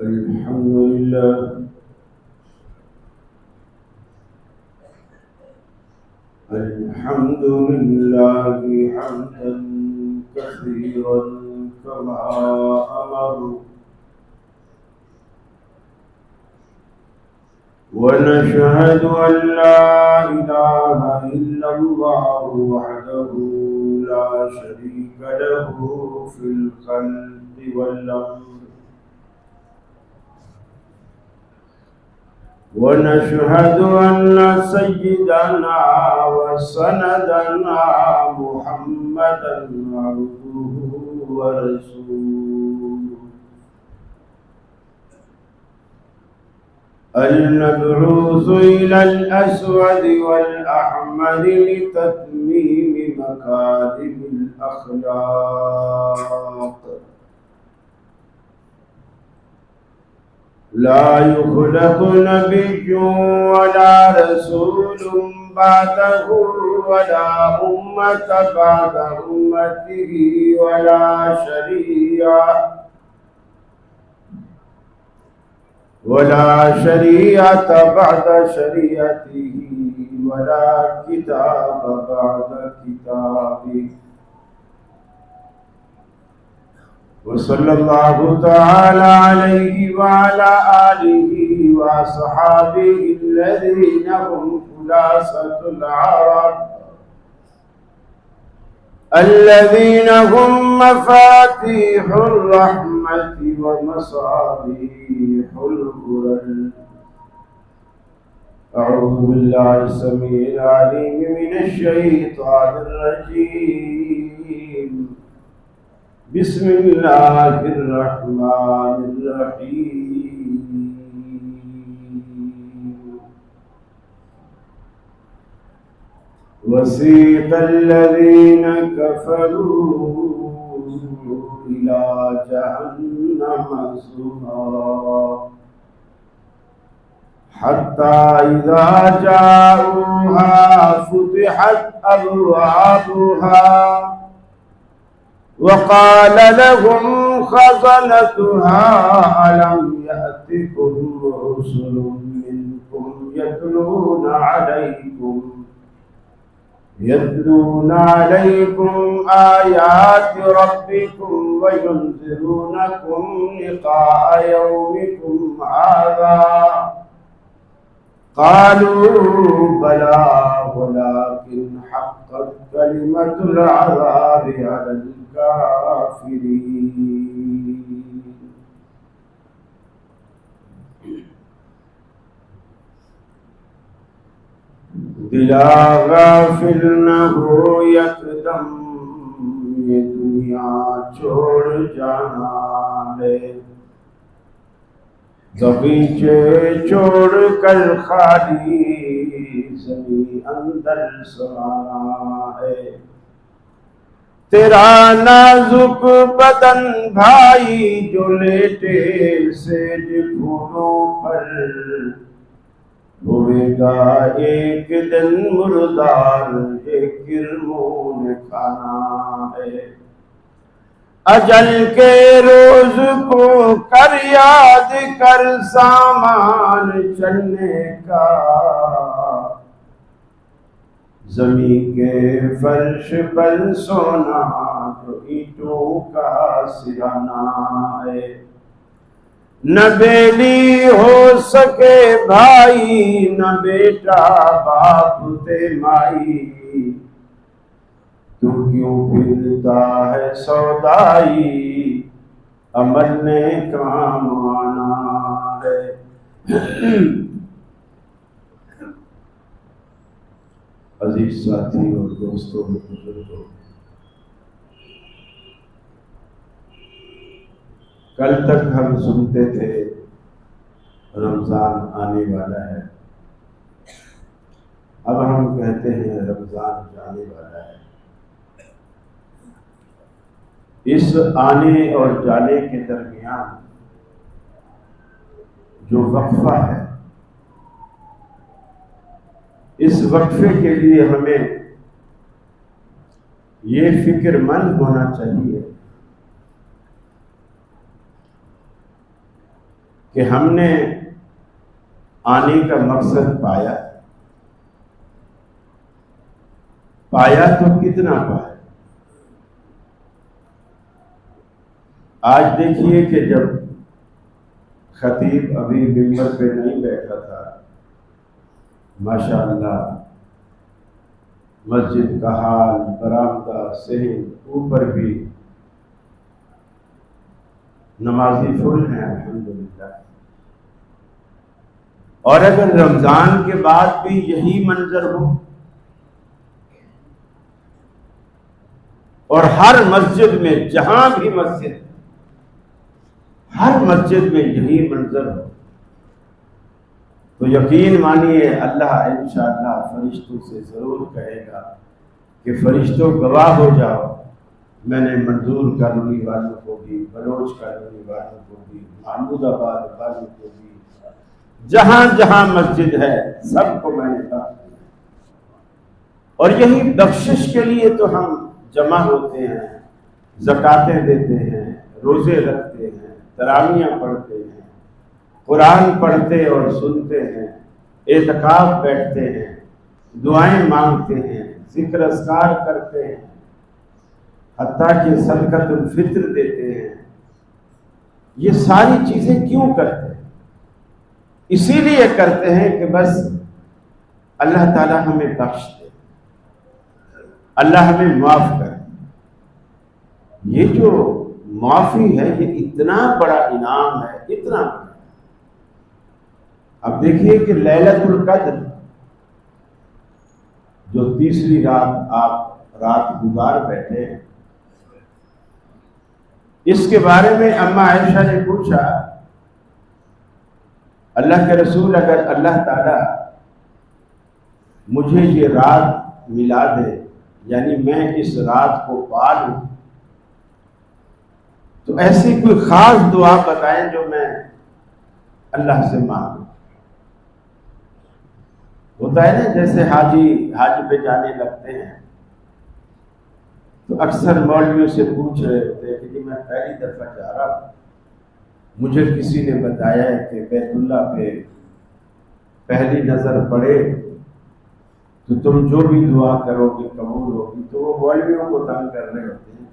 الحمد لله الحمد لله حمدا كثيرا كما أمر ونشهد أن لا إله إلا الله وحده لا شريك له في الخلق والأمر ونشهد أن سيدنا وسندنا محمدا عبده ورسوله المبعوث إلى الأسود والأحمر لتتميم مكارم الأخلاق لا يخلق نبي ولا رسول بعده ولا أمة بعد أمته ولا شريعة بعد شريعته ولا كتاب بعد كتابه وصلى الله تعالى عليه وعلى آله وصحابه الذين هم خلاصة العرب الذين هم مفاتيح الرحمة ومصابيح الغرر. أعوذ بالله السميع العليم من الشيطان الرجيم. بسم الله الرحمن الرحيم. وسيق الذين كفروا إلى جهنم زمرا حتى إذا جاءوها فتحت أبوابها وقال لهم خزنتها ألم يأتكم رسل منكم يتلون عليكم آيات ربكم وينذرونكم لقاء يومكم هذا قالوا بلى ولكن حقت كلمة العذاب على الكافرين. دلا غافل نہ ہو یکدم یہ دنیا چھوڑ جانا ہے، بغیچے چھوڑ کر خالی زمین اندر سمانا ہے. تیرا نازک بدن بھائی جو لیٹے سیج پھولوں پر ہوئے گا ایک دن مردار ایک گرموں نے کھانا ہے. اجل کے روز کو کر یاد کر سامان چلنے کا، زمین کے فرش پر سونا جو اینٹوں کا سرانا ہے. نہ بیلی ہو سکے بھائی نہ بیٹا باپ تے مائی، تو کیوں پھرتا ہے سودائی عمل نے کام آنا ہے. عزیز ساتھی اور دوستوں بزرگوں، کل تک ہم سنتے تھے رمضان آنے والا ہے، اب ہم کہتے ہیں رمضان جانے والا ہے. اس آنے اور جانے کے درمیان جو وقفہ ہے، اس وقفے کے لیے ہمیں یہ فکر مند ہونا چاہیے کہ ہم نے آنے کا مقصد پایا تو کتنا پایا؟ آج دیکھیے کہ جب خطیب ابھی ممبر پہ نہیں بیٹھا تھا، ماشاءاللہ مسجد کا حال، برآمدہ، صحن، اوپر بھی نمازی فل ہیں الحمدللہ۔ اور اگر رمضان کے بعد بھی یہی منظر ہو اور ہر مسجد میں، جہاں بھی مسجد، ہر مسجد میں یہی منظر ہو، تو یقین مانیے اللہ انشاءاللہ فرشتوں سے ضرور کہے گا کہ فرشتوں گواہ ہو جاؤ، میں نے منظور کالونی والوں کو بھی، بلوچ کالونی والوں کو بھی، محمود آباد والوں کو بھی، جہاں جہاں مسجد ہے سب کو میں نے کہا۔ اور یہی بخشش کے لیے تو ہم جمع ہوتے ہیں، زکاتیں دیتے ہیں، روزے رکھتے ہیں، تراویحیں پڑھتے ہیں، قرآن پڑھتے اور سنتے ہیں، اعتکاف بیٹھتے ہیں، دعائیں مانگتے ہیں، ذکر اذکار کرتے ہیں، حتیٰ کہ صدقۃ الفطر دیتے ہیں۔ یہ ساری چیزیں کیوں کرتے ہیں؟ اسی لیے کرتے ہیں کہ بس اللہ تعالی ہمیں بخش دے، اللہ ہمیں معاف کرے۔ یہ جو معافی ہے یہ اتنا بڑا انعام ہے، اتنا بڑا۔ اب دیکھیے کہ لیلۃ القدر جو تیسری رات آپ رات گزار بیٹھے ہیں، اس کے بارے میں اما عائشہ نے پوچھا، اللہ کے رسول اگر اللہ تعالی مجھے یہ رات ملا دے، یعنی میں اس رات کو پا لوں، تو ایسی کوئی خاص دعا بتائیں جو میں اللہ سے مانگوں۔ ہوتا ہے نا جیسے حاجی پہ جانے لگتے ہیں تو اکثر مولویوں سے پوچھ رہے ہوتے ہیں کہ جی میں پہلی دفعہ جا رہا ہوں، مجھے کسی نے بتایا ہے کہ بیت اللہ پہ پہلی نظر پڑے تو تم جو بھی دعا کرو گے قبول ہوگی۔ تو وہ مولویوں کو تنگ کر رہے ہوتے ہیں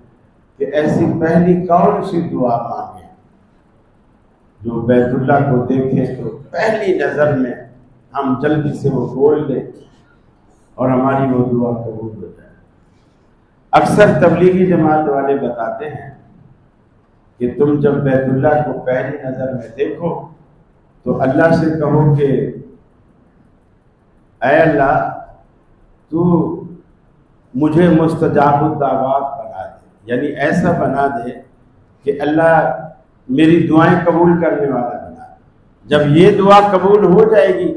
کہ ایسی پہلی کون سی دعا مانگیں جو بیت اللہ کو دیکھے تو پہلی نظر میں ہم جلدی سے وہ بول لیں اور ہماری وہ دعا قبول ہو جائے۔ اکثر تبلیغی جماعت والے بتاتے ہیں کہ تم جب بیت اللہ کو پہلی نظر میں دیکھو تو اللہ سے کہو کہ اے اللہ تو مجھے مستجاب الدعوات بنا دے، یعنی ایسا بنا دے کہ اللہ میری دعائیں قبول کرنے والا بنا دے۔ جب یہ دعا قبول ہو جائے گی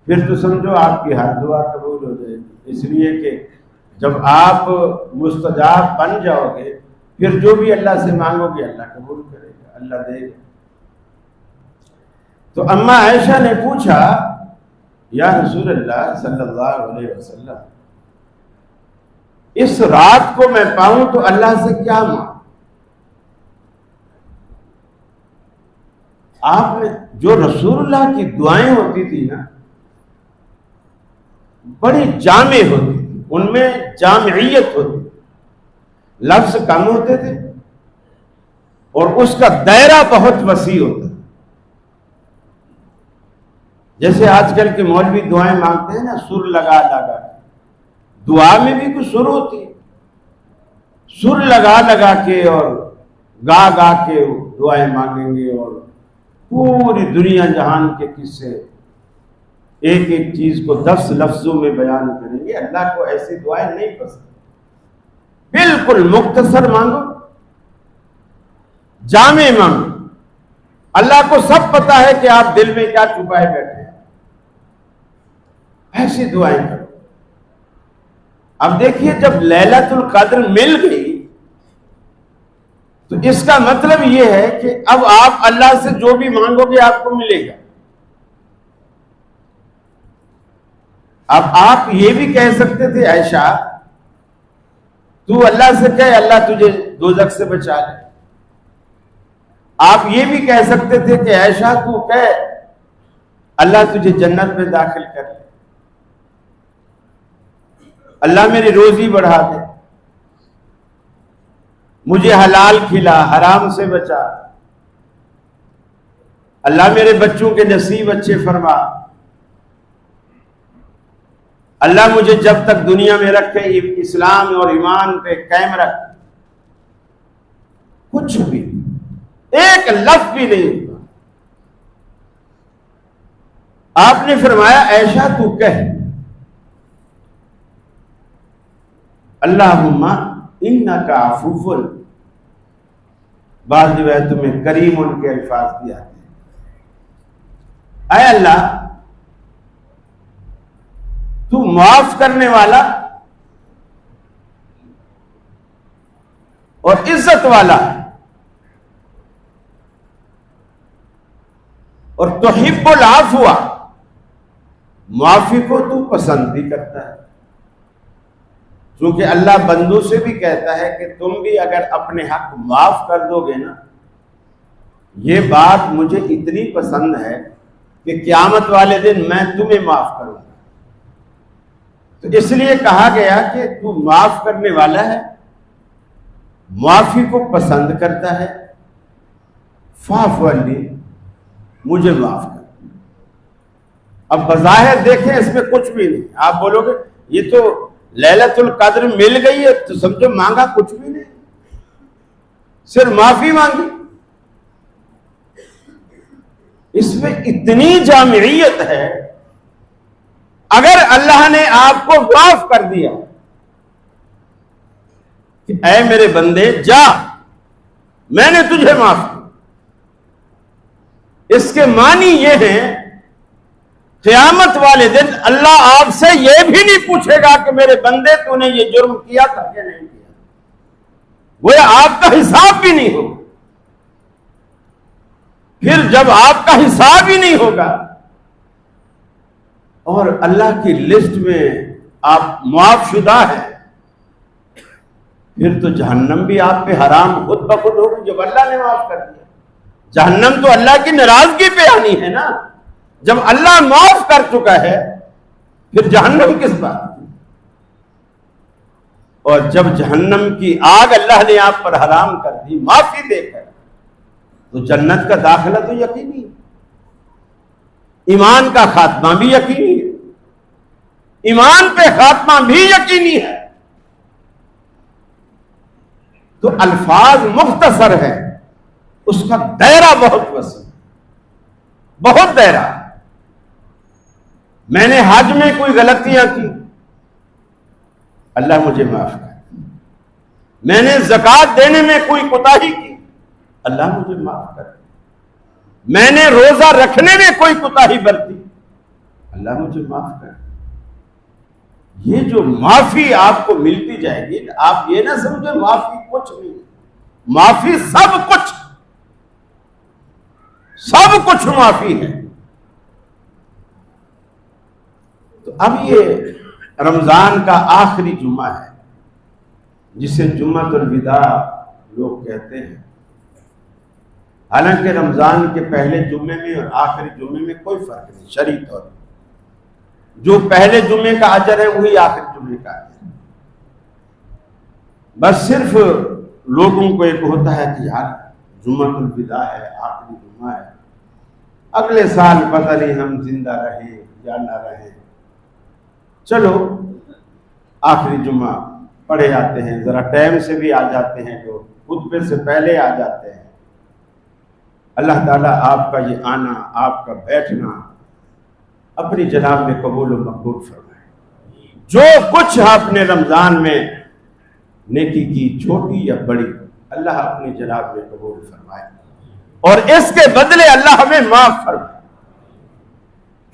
پھر تو سمجھو آپ کی ہر دعا قبول ہو جائے گی، اس لیے کہ جب آپ مستجاب بن جاؤ گے پھر جو بھی اللہ سے مانگو گے اللہ قبول کرے گا، اللہ دے گا۔ تو اما عائشہ نے پوچھا یا رسول اللہ صلی اللہ علیہ وسلم، اس رات کو میں پاؤں تو اللہ سے کیا مانگوں؟ آپ نے جو رسول اللہ کی دعائیں ہوتی تھی نا بڑی جامع ہوتی تھی، ان میں جامعیت ہوتی تھی، لفظ کم ہوتے تھے اور اس کا دائرہ بہت وسیع ہوتا تھا۔ جیسے آج کل کے مولوی دعائیں مانگتے ہیں نا سر لگا لگا کے، دعا میں بھی کچھ سر ہوتی ہے، سر لگا لگا کے اور گا گا کے دعائیں مانگیں گے اور پوری دنیا جہان کے قصے ایک ایک چیز کو 10 لفظوں میں بیان کریں گے۔ اللہ کو ایسی دعائیں نہیں پسند، بالکل مختصر مانگو، جامع مانگو۔ اللہ کو سب پتا ہے کہ آپ دل میں کیا چھپائے بیٹھے ہیں، ایسی دعائیں کرو۔ اب دیکھیے جب لیلۃ القدر مل گئی تو اس کا مطلب یہ ہے کہ اب آپ اللہ سے جو بھی مانگو گے آپ کو ملے گا۔ اب آپ یہ بھی کہہ سکتے تھے عائشہ تو اللہ سے کہے اللہ تجھے دوزخ سے بچا لے، آپ یہ بھی کہہ سکتے تھے کہ عائشہ تو کہہ اللہ تجھے جنت میں داخل کر لے، اللہ میری روزی بڑھا دے، مجھے حلال کھلا، حرام سے بچا، اللہ میرے بچوں کے نصیب اچھے فرما، اللہ مجھے جب تک دنیا میں رکھے اسلام اور ایمان پہ قائم رکھ۔ کچھ بھی ایک لفظ بھی نہیں ہوا۔ آپ نے فرمایا عائشہ تو کہہ اللہم انک عفو، بعض روایتوں میں کریم ان کے الفاظ بھی آتے ہیں، اے اللہ تو معاف کرنے والا اور عزت والا ہے، اور تحب العفو، معافی کو تو پسند بھی کرتا ہے، چونکہ اللہ بندوں سے بھی کہتا ہے کہ تم بھی اگر اپنے حق معاف کر دو گے نا، یہ بات مجھے اتنی پسند ہے کہ قیامت والے دن میں تمہیں معاف کروں گا۔ تو اس لیے کہا گیا کہ تو معاف کرنے والا ہے، معافی کو پسند کرتا ہے، فاعف عنی، مجھے معاف کر۔ اب بظاہر دیکھیں اس میں کچھ بھی نہیں، آپ بولو گے یہ تو لیلۃ القدر مل گئی ہے تو سمجھو مانگا کچھ بھی نہیں، صرف معافی مانگی۔ اس میں اتنی جامعیت ہے، اگر اللہ نے آپ کو معاف کر دیا کہ اے میرے بندے جا، میں نے تجھے معاف کیا، اس کے معنی یہ ہے قیامت والے دن اللہ آپ سے یہ بھی نہیں پوچھے گا کہ میرے بندے تو نے یہ جرم کیا تھا کہ نہیں کیا، گویا آپ کا حساب بھی نہیں ہوگا۔ پھر جب آپ کا حساب ہی نہیں ہوگا اور اللہ کی لسٹ میں آپ معاف شدہ ہیں، پھر تو جہنم بھی آپ پہ حرام خود بخود ہوگی جب اللہ نے معاف کر دیا۔ جہنم تو اللہ کی ناراضگی پہ آنی ہے نا، جب اللہ معاف کر چکا ہے پھر جہنم کس بات کی؟ اور جب جہنم کی آگ اللہ نے آپ پر حرام کر دی معافی دے کر، تو جنت کا داخلہ تو یقینی ہے، ایمان کا خاتمہ بھی یقینی ہے، ایمان پہ خاتمہ بھی یقینی ہے۔ تو الفاظ مختصر ہے، اس کا دائرہ بہت وسیع، بہت دائرہ۔ میں نے حج میں کوئی غلطیاں کی، اللہ مجھے معاف کر۔ میں نے زکوٰۃ دینے میں کوئی کوتاہی کی، اللہ مجھے معاف کر۔ میں نے روزہ رکھنے میں کوئی کوتاہی برتی، اللہ مجھے معاف کر۔ یہ جو معافی آپ کو ملتی جائے گی، آپ یہ نہ سمجھیں معافی کچھ نہیں، معافی سب کچھ، سب کچھ معافی ہے۔ تو اب یہ رمضان کا آخری جمعہ ہے، جسے جمعۃ الوداع لوگ کہتے ہیں۔ حالانکہ رمضان کے پہلے جمعے میں اور آخری جمعے میں کوئی فرق نہیں شرعی طور پر، جو پہلے جمعے کا اجر ہے وہی آخری جمعے کا اجر ہے۔ بس صرف لوگوں کو ایک ہوتا ہے کہ یار جمعۃ الوداع ہے، آخری جمعہ ہے، اگلے سال پتہ نہیں ہم زندہ رہیں یا نہ رہیں، چلو آخری جمعہ پڑھے جاتے ہیں، ذرا ٹائم سے بھی آ جاتے ہیں، لوگ خطبے سے پہلے آ جاتے ہیں۔ اللہ تعالیٰ آپ کا یہ آنا، آپ کا بیٹھنا اپنی جناب میں قبول و مقبول فرمائے۔ جو کچھ آپ نے رمضان میں نیکی کی، چھوٹی یا بڑی، اللہ اپنی جناب میں قبول فرمائے، اور اس کے بدلے اللہ ہمیں معاف فرمائے،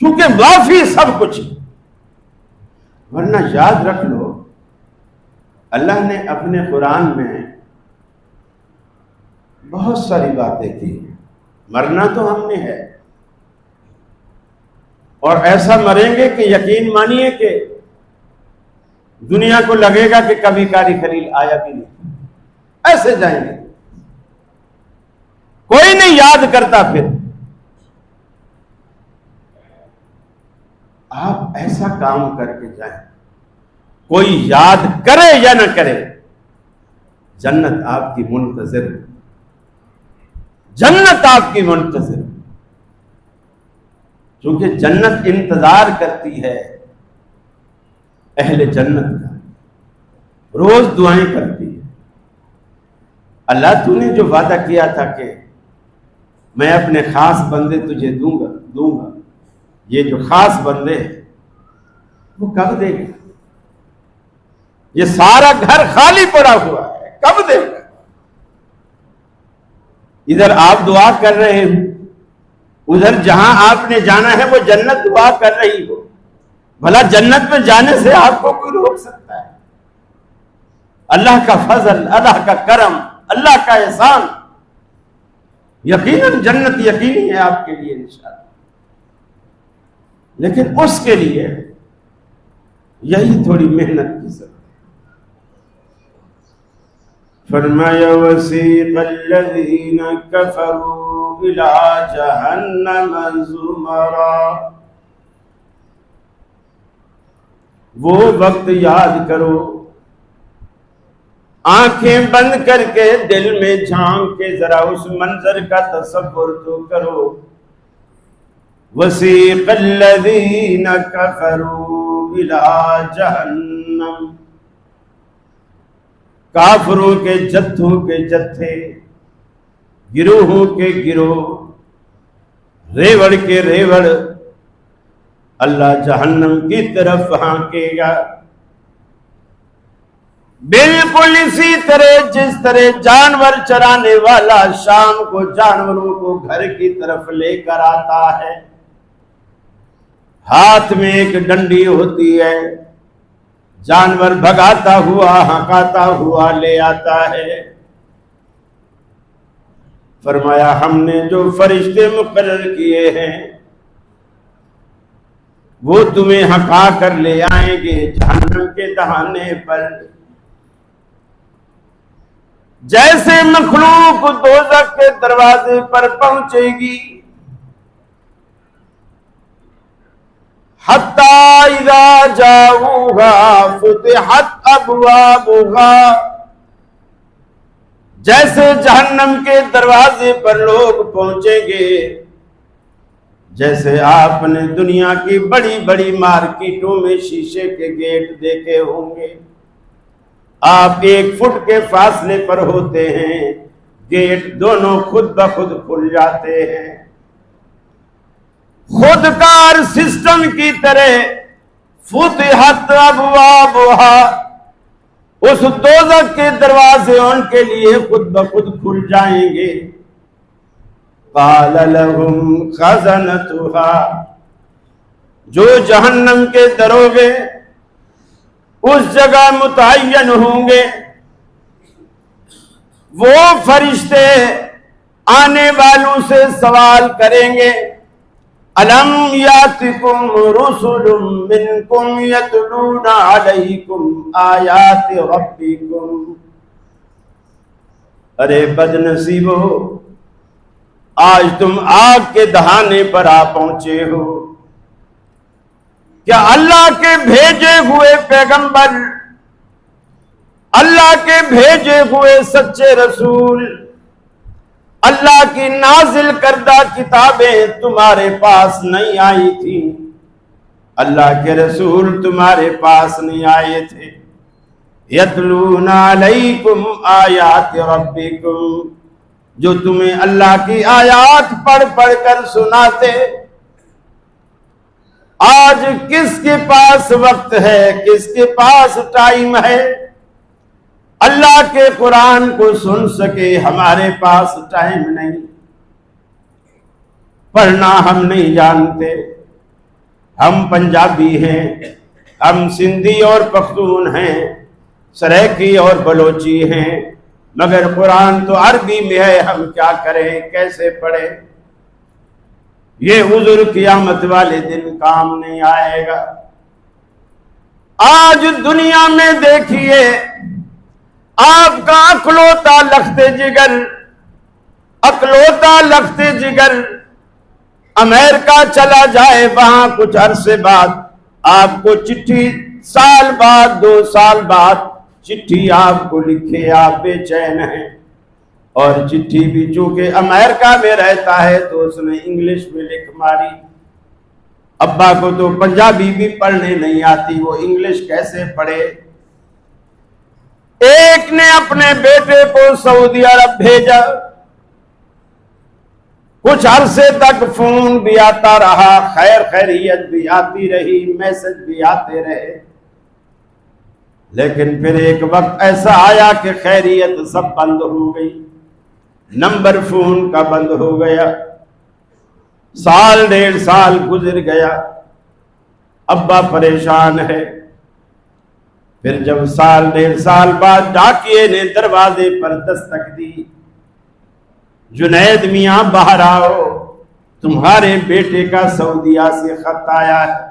کیونکہ معافی سب کچھ ہے۔ ورنہ یاد رکھ لو، اللہ نے اپنے قرآن میں بہت ساری باتیں کی، مرنا تو ہم نے ہے، اور ایسا مریں گے کہ یقین مانیے کہ دنیا کو لگے گا کہ کبھی کاری خلیل آیا بھی نہیں، ایسے جائیں گے۔ کوئی نہیں یاد کرتا. پھر آپ ایسا کام کر کے جائیں, کوئی یاد کرے یا نہ کرے, جنت آپ کی منتظر, جنت آپ کی منتظر. چونکہ جنت انتظار کرتی ہے اہل جنت کا, روز دعائیں کرتی ہے. اللہ تو نے جو وعدہ کیا تھا کہ میں اپنے خاص بندے تجھے دوں گا, یہ جو خاص بندے ہیں وہ کب دے گا؟ یہ سارا گھر خالی پڑا ہوا ہے, کب دے گا؟ ادھر آپ دعا کر رہے ہیں, ادھر جہاں آپ نے جانا ہے وہ جنت دعا کر رہی ہو. بھلا جنت میں جانے سے آپ کو کوئی روک سکتا ہے؟ اللہ کا فضل, اللہ کا کرم, اللہ کا احسان. یقیناً جنت یقینی ہے آپ کے لیے انشاءاللہ, لیکن اس کے لیے یہی تھوڑی محنت کی ضرورت ہے. فرمایا وسیق الذین کفروا الی جہنم زمرا. وہ وقت یاد کرو, آنکھیں بند کر کے دل میں جھانک کے ذرا اس منظر کا تصور تو کرو. وسیق الذین کفروا الی جہنم, کافروں کے جتھوں کے جتھے, گروہوں کے گروہ, ریوڑ کے ریوڑ اللہ جہنم کی طرف ہانکے گا. بالکل اسی طرح جس طرح جانور چرانے والا شام کو جانوروں کو گھر کی طرف لے کر آتا ہے, ہاتھ میں ایک ڈنڈی ہوتی ہے, جانور بھگاتا ہوا ہنکاتا ہوا لے آتا ہے. فرمایا ہم نے جو فرشتے مقرر کیے ہیں وہ تمہیں ہنکا کر لے آئیں گے جہنم کے دہانے پر. جیسے مخلوق دوزخ کے دروازے پر پہنچے گی, حتی اذا جاؤوها فتحت ابوابها, جیسے جہنم کے دروازے پر لوگ پہنچیں گے, جیسے آپ نے دنیا کی بڑی بڑی مارکیٹوں میں شیشے کے گیٹ دیکھے ہوں گے, آپ 1 فٹ کے فاصلے پر ہوتے ہیں, گیٹ دونوں خود بخود کھل جاتے ہیں. خودکار سسٹم کی طرح فتحت ابوابها, اس دوزخ کے دروازے ان کے لیے خود بخود کھل جائیں گے. قال لهم خزنتها, جو جہنم کے دروگے اس جگہ متعین ہوں گے, وہ فرشتے آنے والوں سے سوال کریں گے, الم یاتکم رسل منکم یتلون علیکم آیات ربکم. ارے بد نصیبو, آج تم آگ کے دہانے پر آ پہنچے ہو. کیا اللہ کے بھیجے ہوئے پیغمبر, اللہ کے بھیجے ہوئے سچے رسول, اللہ کی نازل کردہ کتابیں تمہارے پاس نہیں آئی تھی؟ اللہ کے رسول تمہارے پاس نہیں آئے تھے؟ یتلون علیکم آیات ربکم, جو تمہیں اللہ کی آیات پڑھ پڑھ کر سناتے. آج کس کے پاس وقت ہے, کس کے پاس ٹائم ہے اللہ کے قرآن کو سن سکے؟ ہمارے پاس ٹائم نہیں, پڑھنا ہم نہیں جانتے. ہم پنجابی ہیں, ہم سندھی اور پختون ہیں, سریکی اور بلوچی ہیں, مگر قرآن تو عربی میں ہے. ہم کیا کریں, کیسے پڑھیں؟ یہ حضور قیامت والے دن کام نہیں آئے گا. آج دنیا میں دیکھیے, آپ کا اکلوتا لخت جگر اکلوتا لخت جگر امریکہ چلا جائے، وہاں کچھ عرصے بعد آپ کو چٹھی، سال بعد 2 سال بعد چٹھی آپ کو لکھے، آپ بے چین ہیں، اور چٹھی بھی چونکہ امریکہ میں رہتا ہے تو اس نے انگلش میں لکھ ماری۔ ابا کو تو پنجابی بھی پڑھنے نہیں آتی، وہ انگلش کیسے پڑھے؟ ایک نے اپنے بیٹے کو سعودی عرب بھیجا، کچھ عرصے تک فون بھی آتا رہا، خیر خیریت بھی آتی رہی، میسج بھی آتے رہے، لیکن پھر ایک وقت ایسا آیا کہ خیریت سب بند ہو گئی، نمبر فون کا بند ہو گیا۔ 1.5 سال گزر گیا، ابا پریشان ہے۔ پھر جب 1.5 سال بعد ڈاکیے نے دروازے پر دستک دی، جنید میاں باہر آؤ، تمہارے بیٹے کا سعودیہ سے خط آیا ہے۔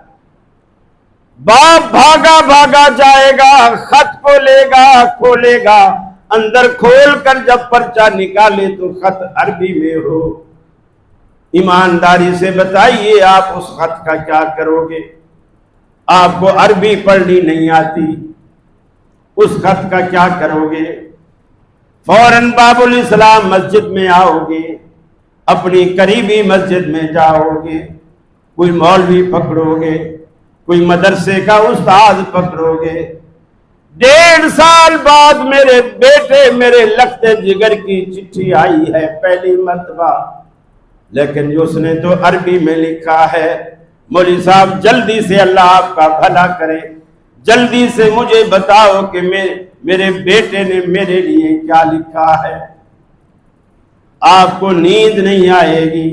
باپ بھاگا بھاگا جائے گا، خط کو لے گا، کھولے گا، اندر کھول کر جب پرچہ نکالے تو خط عربی میں ہو۔ ایمانداری سے بتائیے آپ اس خط کا کیا کرو گے؟ آپ کو عربی پڑھنی نہیں آتی، اس خط کا کیا کرو گے؟ فوراً باب الاسلام مسجد میں آؤ گے، اپنی قریبی مسجد میں جاؤ گے، کوئی مولوی پکڑو گے، کوئی مدرسے کا استاد پکڑو گے۔ 1.5 سال بعد میرے بیٹے میرے لخت جگر کی چٹھی آئی ہے پہلی مرتبہ، لیکن اس نے تو عربی میں لکھا ہے۔ مولوی صاحب جلدی سے اللہ آپ کا بھلا کرے، جلدی سے مجھے بتاؤ کہ میرے بیٹے نے میرے لیے کیا لکھا ہے۔ آپ کو نیند نہیں آئے گی،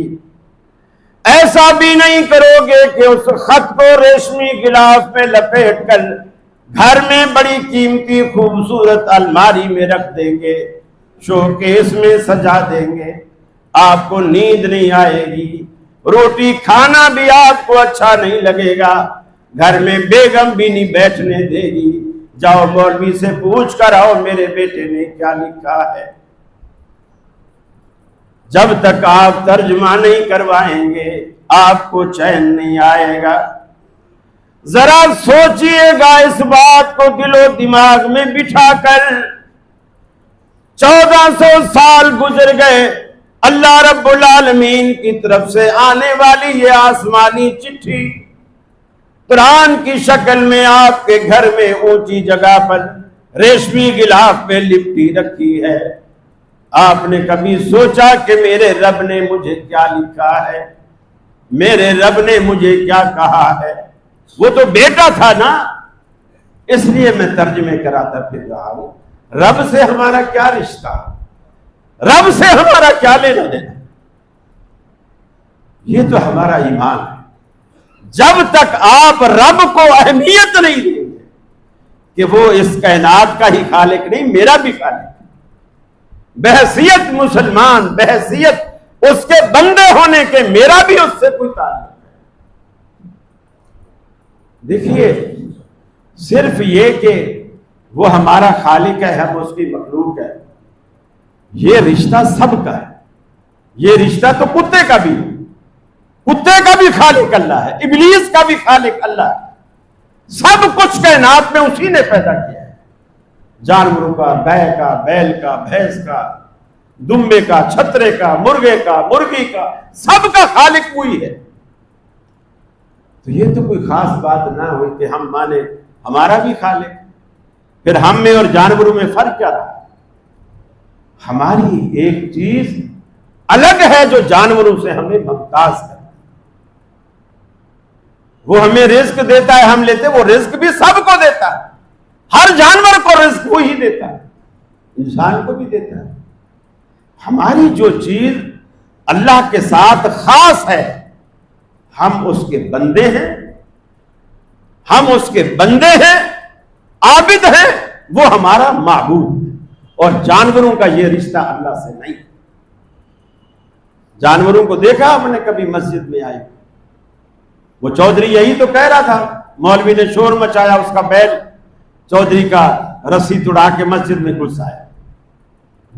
ایسا بھی نہیں کرو گے کہ اس خط کو ریشمی غلاف میں لپیٹ کر گھر میں بڑی قیمتی خوبصورت الماری میں رکھ دیں گے، شو کیس میں سجا دیں گے۔ آپ کو نیند نہیں آئے گی، روٹی کھانا بھی آپ کو اچھا نہیں لگے گا، گھر میں بیگم بھی نہیں بیٹھنے دے گی۔ جاؤ مولوی سے پوچھ کر آؤ میرے بیٹے نے کیا لکھا ہے۔ جب تک آپ ترجمہ نہیں کروائیں گے آپ کو چین نہیں آئے گا۔ ذرا سوچئے گا اس بات کو دل و دماغ میں بٹھا کر۔ 1400 سال گزر گئے، اللہ رب العالمین کی طرف سے آنے والی یہ آسمانی چٹھی قرآن کی شکل میں آپ کے گھر میں اونچی جگہ پر ریشمی غلاف پہ لپٹی رکھی ہے۔ آپ نے کبھی سوچا کہ میرے رب نے مجھے کیا لکھا ہے، میرے رب نے مجھے کیا کہا ہے؟ وہ تو بیٹا تھا نا، اس لیے میں ترجمے کراتا پھر رہا ہوں۔ رب سے ہمارا کیا رشتہ، رب سے ہمارا کیا لینا دینا؟ یہ تو ہمارا ایمان ہے۔ جب تک آپ رب کو اہمیت نہیں دیں گے کہ وہ اس کائنات کا ہی خالق نہیں، میرا بھی خالق ہے، بحیثیت مسلمان، بحیثیت اس کے بندے ہونے کے میرا بھی اس سے کوئی تعلق ہے۔ دیکھیے، صرف یہ کہ وہ ہمارا خالق ہے، ہم اس کی مخلوق ہے، یہ رشتہ سب کا ہے۔ یہ رشتہ تو کتے کا بھی ہے، کتے کا بھی خالق اللہ ہے، ابلیس کا بھی خالق اللہ ہے۔ سب کچھ کائنات میں اسی نے پیدا کیا ہے، جانوروں کا، گائے کا، بیل کا، بھینس کا، دمبے کا، چھترے کا، مرغے کا، مرغی کا، سب کا خالق وہی ہے۔ تو یہ تو کوئی خاص بات نہ ہوئی کہ ہم مانے ہمارا بھی خالق، پھر ہم میں اور جانوروں میں فرق کیا رہا؟ ہماری ایک چیز الگ ہے جو جانوروں سے ہمیں ممتاز کرتا ہے۔ وہ ہمیں رزق دیتا ہے، ہم لیتے، وہ رزق بھی سب کو دیتا ہے، ہر جانور کو رزق وہی دیتا ہے، انسان کو بھی دیتا ہے۔ ہماری جو چیز اللہ کے ساتھ خاص ہے، ہم اس کے بندے ہیں، ہم اس کے بندے ہیں، عابد ہیں، وہ ہمارا معبود ہے۔ اور جانوروں کا یہ رشتہ اللہ سے نہیں۔ جانوروں کو دیکھا ہم نے کبھی مسجد میں آئی؟ وہ چودھری یہی تو کہہ رہا تھا، مولوی نے شور مچایا، اس کا بیل چودھری کا رسی توڑا کے مسجد میں گھس آیا۔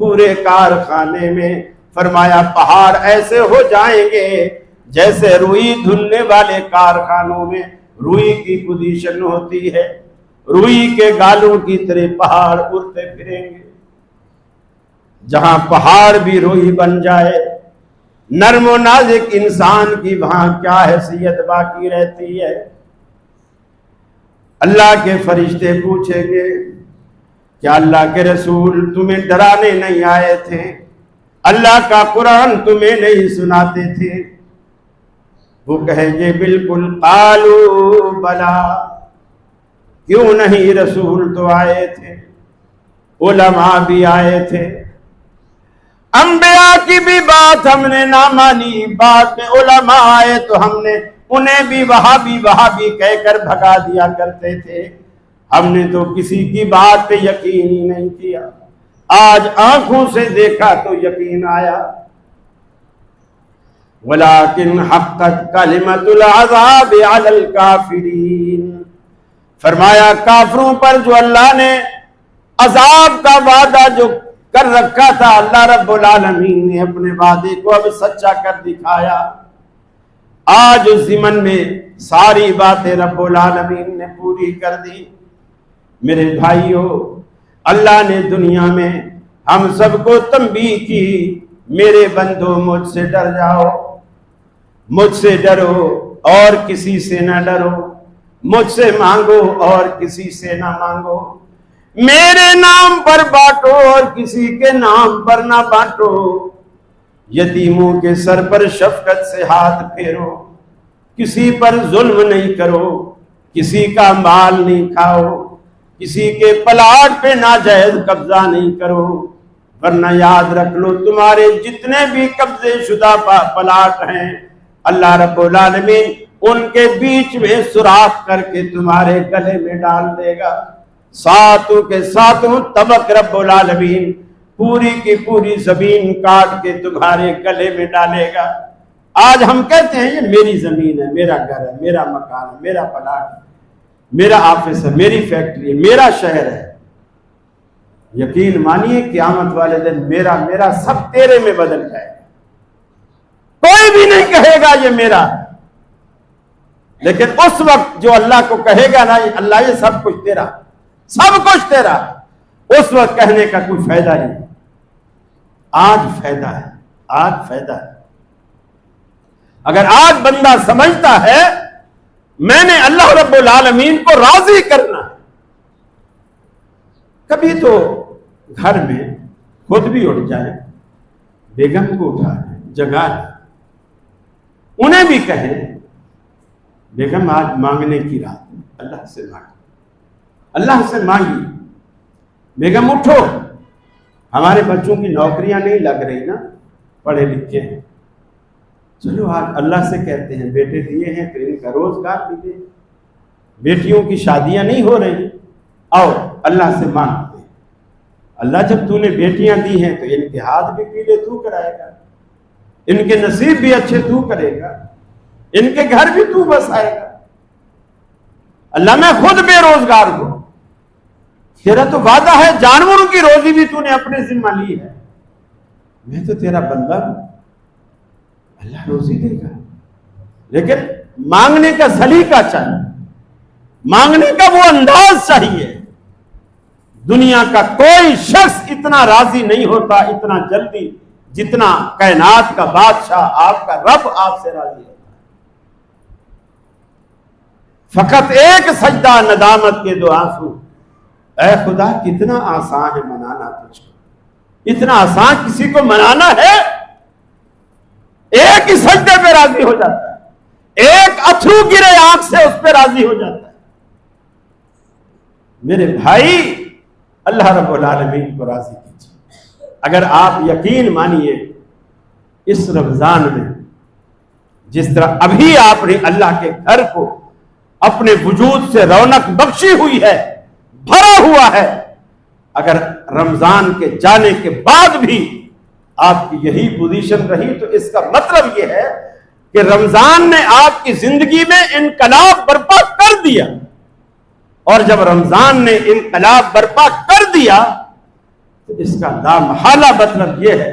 پورے کارخانے میں. فرمایا پہاڑ ایسے ہو جائیں گے جیسے روئی دھلنے والے کارخانوں میں روئی کی پوزیشن ہوتی ہے, روئی کے گالوں کی طرح پہاڑ اڑتے پھریں گے. جہاں پہاڑ بھی روئی بن جائے, نرم و نازک انسان کی وہاں کیا حیثیت باقی رہتی ہے. اللہ کے فرشتے پوچھیں گے کیا اللہ کے رسول تمہیں ڈرانے نہیں آئے تھے, اللہ کا قرآن تمہیں نہیں سناتے تھے؟ وہ کہیں گے بالکل. قالوا بلا, کیوں نہیں, رسول تو آئے تھے, علماء بھی آئے تھے, انبیاء کی بھی بات ہم نے نہ مانی, بعد میں علماء آئے تو ہم نے انہیں بھی وہابی کہہ کر بھگا دیا کرتے تھے. ہم نے تو کسی کی بات پہ یقین ہی نہیں کیا, آج آنکھوں سے دیکھا تو یقین آیا. وَلَكِنْ حَقَّتْ كَلِمَةُ الْعَذَابِ عَلَى الْكَافِرِينَ. فرمایا کافروں پر جو اللہ نے عذاب کا وعدہ جو کر رکھا تھا, اللہ رب العالمین نے اپنے وعدے کو اب سچا کر دکھایا. آج اس زمن میں ساری باتیں رب العالمین نے پوری کر دی. میرے بھائیوں, اللہ نے دنیا میں ہم سب کو تنبیہ کی, میرے بندو مجھ سے ڈر جاؤ, مجھ سے ڈرو اور کسی سے نہ ڈرو, مجھ سے مانگو اور کسی سے نہ مانگو, میرے نام پر بانٹو اور کسی کے نام پر نہ بانٹو, یتیموں کے سر پر شفقت سے ہاتھ پھیرو, کسی پر ظلم نہیں کرو, کسی کا مال نہیں کھاؤ, کسی کے پلاٹ پہ ناجائز قبضہ نہیں کرو, ورنہ یاد رکھ لو تمہارے جتنے بھی قبضے شدہ پلاٹ ہیں اللہ رب العالمین ان کے بیچ میں سوراخ کر کے تمہارے گلے میں ڈال دے گا. ساتوں کے ساتوں طبق رب العالمین پوری کی پوری زمین کاٹ کے تمہارے گلے میں ڈالے گا. آج ہم کہتے ہیں یہ میری زمین ہے, میرا گھر ہے, میرا مکان ہے, میرا پلاٹ ہے, میرا آفس ہے, میری فیکٹری ہے, میرا شہر ہے. یقین مانیے قیامت والے دن میرا سب تیرے میں بدل جائے گا. کوئی بھی نہیں کہے گا یہ میرا, لیکن اس وقت جو اللہ کو کہے گا نا اللہ یہ سب کچھ تیرا, سب کچھ تیرا, اس وقت کہنے کا کوئی فائدہ نہیں. آج فائدہ ہے, آج فائدہ ہے. اگر آج بندہ سمجھتا ہے میں نے اللہ رب العالمین کو راضی کرنا ہے, کبھی تو گھر میں خود بھی اٹھ جائے, بیگم کو اٹھا لیں, جگا لیں, انہیں بھی کہیں بیگم آج مانگنے کی رات, اللہ سے مانگی, اللہ سے مانگی, بیگم اٹھو, ہمارے بچوں کی نوکریاں نہیں لگ رہی نا, پڑھے لکھے ہیں, چلو آج اللہ سے کہتے ہیں بیٹے دیے ہیں تو ان کا روزگار دیجیے, بیٹیوں کی شادیاں نہیں ہو رہی, اور اللہ سے مانگتے ہیں اللہ جب تو نے بیٹیاں دی ہیں تو ان کے ہاتھ بھی پیلے تو کرائے گا, ان کے نصیب بھی اچھے تو کرے گا, ان کے گھر بھی تو بسائے گا. اللہ میں خود بے روزگار ہوں, تیرا تو وعدہ ہے جانوروں کی روزی بھی تو نے اپنے ذمہ لی ہے, میں تو تیرا بندہ ہوں, اللہ روزی دے گا. لیکن مانگنے کا سلیقہ چاہیے, مانگنے کا وہ انداز چاہیے. دنیا کا کوئی شخص اتنا راضی نہیں ہوتا اتنا جلدی جتنا کائنات کا بادشاہ آپ کا رب آپ سے راضی ہوتا ہے. فقط ایک سجدہ ندامت کے دو آنسو, اے خدا کتنا آسان ہے منانا تجھ کو, اتنا آسان کسی کو منانا ہے, ایک ہی سجدے پہ راضی ہو جاتا ہے, ایک اتھرو گرے آنکھ سے اس پہ راضی ہو جاتا ہے. میرے بھائی اللہ رب العالمین کو راضی کیجیے. اگر آپ یقین مانیے اس رمضان میں جس طرح ابھی آپ نے اللہ کے گھر کو اپنے وجود سے رونق بخشی ہوئی ہے, بھرا ہوا ہے, اگر رمضان کے جانے کے بعد بھی آپ کی یہی پوزیشن رہی تو اس کا مطلب یہ ہے کہ رمضان نے آپ کی زندگی میں انقلاب برپا کر دیا. اور جب رمضان نے انقلاب برپا کر دیا تو اس کا لامحالہ مطلب یہ ہے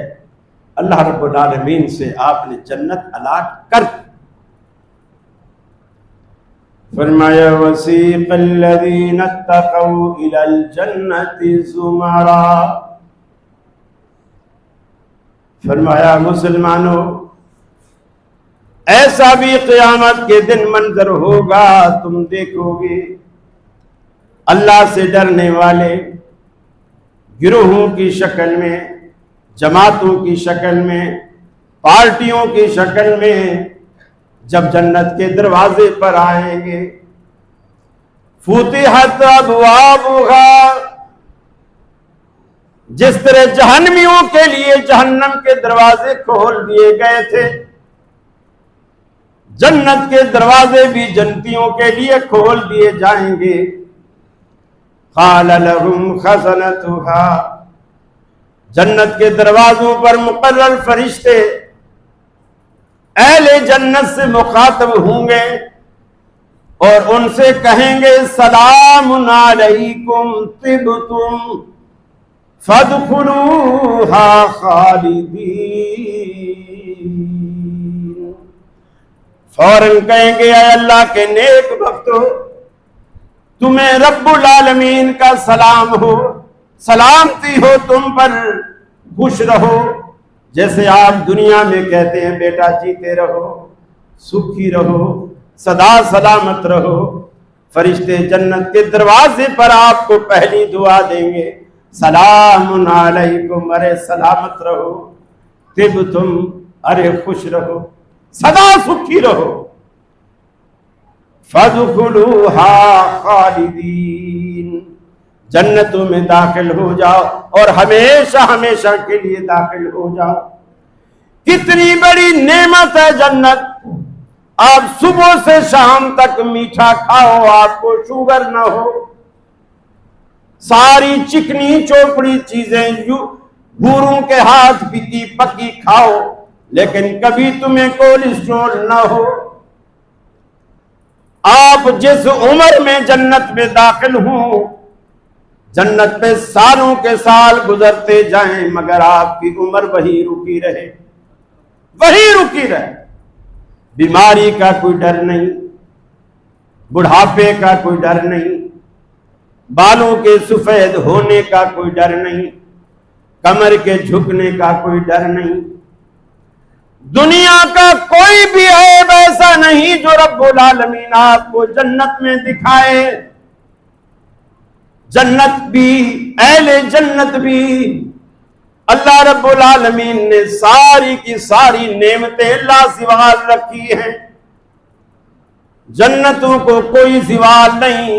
اللہ رب العالمین سے آپ نے جنت الاٹ کر دی۔ فرمایا وسیق الذین اتقوا الی الجنۃ زمرا، فرمایا مسلمانوں ایسا بھی قیامت کے دن منظر ہوگا، تم دیکھو گے اللہ سے ڈرنے والے گروہوں کی شکل میں، جماعتوں کی شکل میں، پارٹیوں کی شکل میں جب جنت کے دروازے پر آئیں گے، فتحت ابوابها، جس طرح جہنمیوں کے لیے جہنم کے دروازے کھول دیے گئے تھے، جنت کے دروازے بھی جنتیوں کے لیے کھول دیے جائیں گے۔ قال لهم خزنتها، جنت کے دروازوں پر مقرر فرشتے اہل جنت سے مخاطب ہوں گے اور ان سے کہیں گے سلام علیکم طبتم فادخلوها خالدین، فوراً کہیں گے اے اللہ کے نیک بختو، تمہیں رب العالمین کا سلام ہو، سلامتی ہو تم پر، خوش رہو، جیسے آپ دنیا میں کہتے ہیں بیٹا جیتے رہو، سکھی رہو، سدا سلامت رہو، فرشتے جنت کے دروازے پر آپ کو پہلی دعا دیں گے سلام علیکم، ارے سلامت رہو، طبتم، ارے خوش رہو، سدا سکھی رہو، فادخلوها خالدین، جنتوں میں داخل ہو جاؤ اور ہمیشہ ہمیشہ کے لیے داخل ہو جاؤ۔ کتنی بڑی نعمت ہے جنت، آپ صبح سے شام تک میٹھا کھاؤ، آپ کو شوگر نہ ہو، ساری چکنی چوپڑی چیزیں گوروں کے ہاتھ پیتی پکی کھاؤ، لیکن کبھی تمہیں کولیسٹرول نہ ہو۔ آپ جس عمر میں جنت میں داخل ہوں، جنت پہ سالوں کے سال گزرتے جائیں مگر آپ کی عمر وہی رکی رہے، وہی رکی رہے، بیماری کا کوئی ڈر نہیں، بڑھاپے کا کوئی ڈر نہیں، بالوں کے سفید ہونے کا کوئی ڈر نہیں، کمر کے جھکنے کا کوئی ڈر نہیں، دنیا کا کوئی بھی عیب ایسا نہیں جو رب العالمین آپ کو جنت میں دکھائے۔ جنت بھی، اہل جنت بھی، اللہ رب العالمین نے ساری کی ساری نعمتیں لازوال رکھی ہیں، جنتوں کو کوئی زوال نہیں،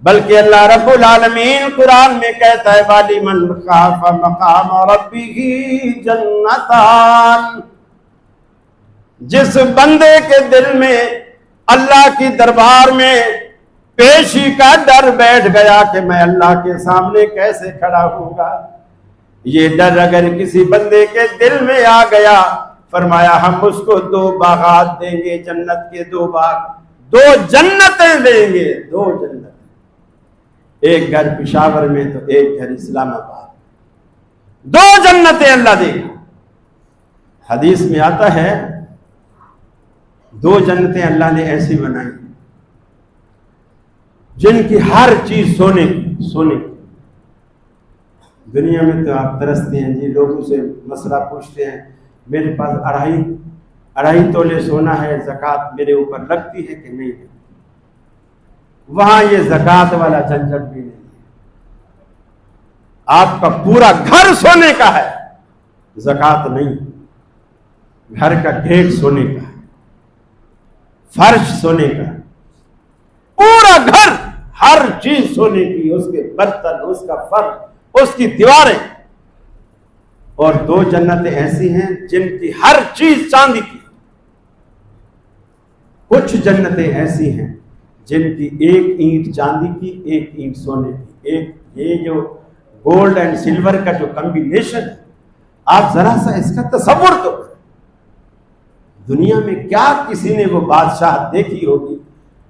بلکہ اللہ رب العالمین قرآن میں کہتا ہے وَلِمَنْ خَافَ مَقَامَ رَبِّهِ جَنَّتَانِ، جس بندے کے دل میں اللہ کی دربار میں پیشی کا ڈر بیٹھ گیا کہ میں اللہ کے سامنے کیسے کھڑا ہوں گا، یہ ڈر اگر کسی بندے کے دل میں آ گیا، فرمایا ہم اس کو 2 باغات دیں گے، جنت کے 2 باغ، 2 جنتیں دیں گے، 2 جنتیں، ایک گھر پشاور میں تو ایک گھر اسلام آباد، 2 جنتیں اللہ دے گا۔ حدیث میں آتا ہے 2 جنتیں اللہ نے ایسی بنائی جن کی ہر چیز سونے کی، سونے کی۔ دنیا میں تو آپ ترستے ہیں جی، لوگوں سے مسئلہ پوچھتے ہیں میرے پاس 2.5 تولے سونا ہے، زکوٰۃ میرے اوپر لگتی ہے کہ نہیں؟ وہاں یہ زکوٰۃ والا جھنجھٹ بھی نہیں ہے، آپ کا پورا گھر سونے کا ہے، زکوٰۃ نہیں، گھر کا گیٹ سونے کا ہے، فرش سونے کا، پورا گھر ہر چیز سونے کی، اس کے برتن، اس کا فرش، اس کی دیواریں۔ اور 2 جنتیں ایسی ہیں جن کی ہر چیز چاندی کی، کچھ جنتیں ایسی ہیں جن کی ایک اینٹ چاندی کی، ایک اینٹ سونے کی، ایک یہ جو گولڈ اینڈ سلور کا جو کمبینیشن ہے، آپ ذرا سا اس کا تصور تو کریں، دنیا میں کیا کسی نے وہ بادشاہ دیکھی ہوگی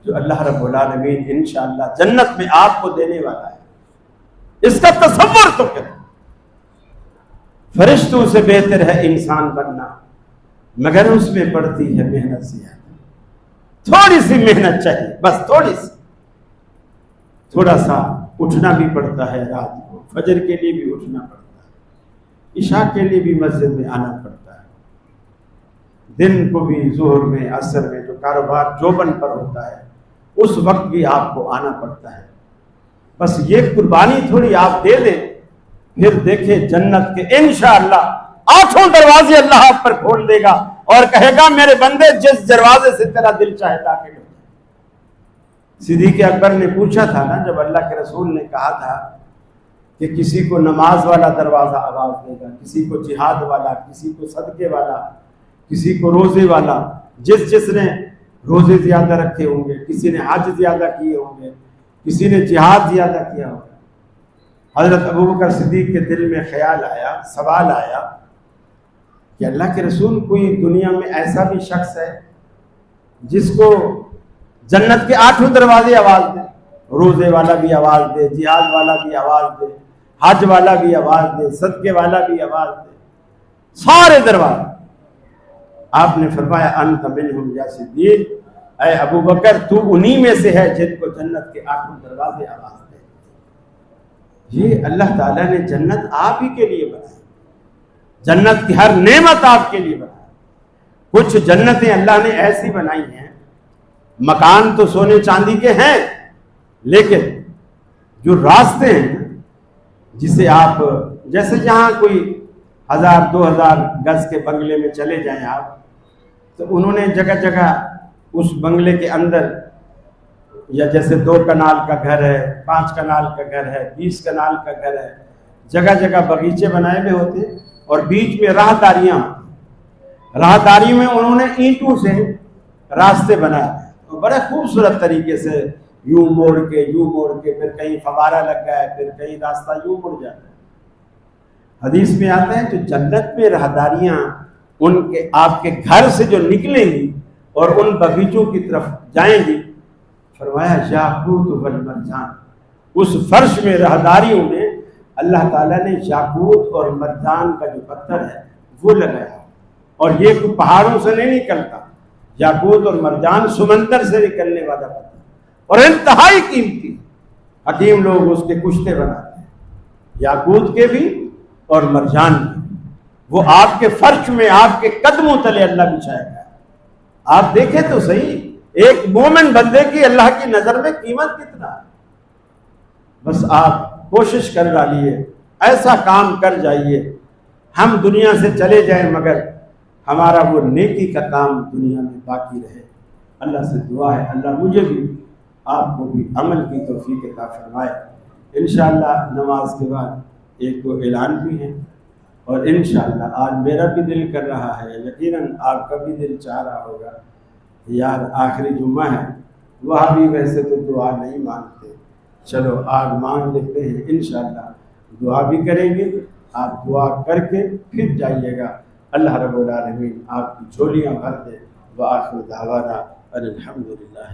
جو اللہ رب العالمین انشاءاللہ جنت میں آپ کو دینے والا ہے۔ اس کا تصور تو کریں. فرشتوں سے بہتر ہے انسان بننا، مگر اس میں پڑتی ہے محنت زیادہ. تھوڑی سی محنت چاہیے، بس تھوڑی سی. تھوڑا سا اٹھنا بھی پڑتا ہے رات کو، فجر کے لیے بھی اٹھنا پڑتا ہے، عشاء کے لیے بھی مسجد میں آنا پڑتا ہے، دن کو بھی ظہر میں عصر میں جو کاروبار جوبن پر ہوتا ہے اس وقت بھی آپ کو آنا پڑتا ہے. بس یہ قربانی تھوڑی آپ دے دیں، پھر دیکھیں جنت کے انشاءاللہ 8 دروازے اللہ آپ پر کھول دے گا اور کہے گا میرے بندے جس دروازے سے تیرا دل چاہے داخل ہو. صدیق اکبر نے پوچھا تھا نا، جب اللہ کے رسول نے کہا تھا کہ کسی کو نماز والا دروازہ آواز دے گا، کسی کو جہاد والا، کسی کو صدقے والا، کسی کو روزے والا. جس نے روزے زیادہ رکھے ہوں گے، کسی نے حج زیادہ کیے ہوں گے، کسی نے جہاد زیادہ کیا ہوگا. حضرت ابوبکر صدیق کے دل میں خیال آیا، سوال آیا کہ اللہ کے رسول کوئی دنیا میں ایسا بھی شخص ہے جس کو جنت کے 8 دروازے آواز دے، روزے والا بھی آواز دے، جہاد والا بھی آواز دے، حج والا بھی آواز دے، صدقے والا بھی آواز دے، سارے دروازے. آپ نے فرمایا انت منہم یا صدیق، اے ابو بکر تو انہی میں سے ہے جن کو جنت کے 8 دروازے آواز دے. یہ اللہ تعالیٰ نے جنت آپ ہی کے لیے بنائی، جنت کی ہر نعمت آپ کے لیے بنائی. کچھ جنتیں اللہ نے ایسی بنائی ہیں، مکان تو سونے چاندی کے ہیں، لیکن جو راستے ہیں جسے آپ جیسے جہاں کوئی 1000-2000 گز کے بنگلے میں چلے جائیں آپ، تو انہوں نے جگہ جگہ اس بنگلے کے اندر یا جیسے 2 کنال کا گھر ہے، 5 کنال کا گھر ہے، 20 کنال کا گھر ہے، جگہ جگہ باغیچے بنائے ہوئے ہوتے اور بیچ میں راہداریاں ہوتی. راہداری میں انہوں نے اینٹوں سے راستے بنائے، بڑے خوبصورت طریقے سے یوں موڑ کے پھر کہیں فوارہ لگ گیا ہے، پھر کہیں راستہ یوں مڑ جاتا ہے. حدیث میں آتا ہے جو جنت میں راہداریاں ان کے آپ کے گھر سے جو نکلیں گی اور ان باغیچوں کی طرف جائیں گی، فرمایا یاقوت والمرجان، اس فرش میں راہداریوں میں اللہ تعالیٰ نے یاقوت اور مرجان کا جو پتھر ہے وہ لگایا، اور یہ کوئی پہاڑوں سے نہیں نکلتا. یاقوت اور مرجان سمندر سے نکلنے والا پتھر اور انتہائی قیمتی. حکیم لوگ اس کے کشتے بناتے ہیں، یاقوت کے بھی اور مرجان کے. وہ آپ کے فرش میں آپ کے قدموں تلے اللہ بچھائے گا. آپ دیکھیں تو صحیح ایک مومن بندے کی اللہ کی نظر میں قیمت کتنا ہے. بس آپ کوشش کر ڈالیے، ایسا کام کر جائیے ہم دنیا سے چلے جائیں مگر ہمارا وہ نیکی کا کام دنیا میں باقی رہے. اللہ سے دعا ہے اللہ مجھے بھی آپ کو بھی عمل کی توفیق عطا فرمائے. انشاءاللہ نماز کے بعد ایک تو اعلان بھی ہے، اور انشاءاللہ آج میرا بھی دل کر رہا ہے، یقیناً آپ کا بھی دل چاہ رہا ہوگا یار آخری جمعہ ہے. وہاں بھی ویسے تو دعا نہیں مانگتے، چلو آج مانگ لیتے ہیں. انشاءاللہ دعا بھی کریں گے، آپ دعا کر کے پھر جائیے گا. اللہ رب العالمین آپ کی جھولیاں بھر دے. وآخر دعوانا ان الحمدللہ.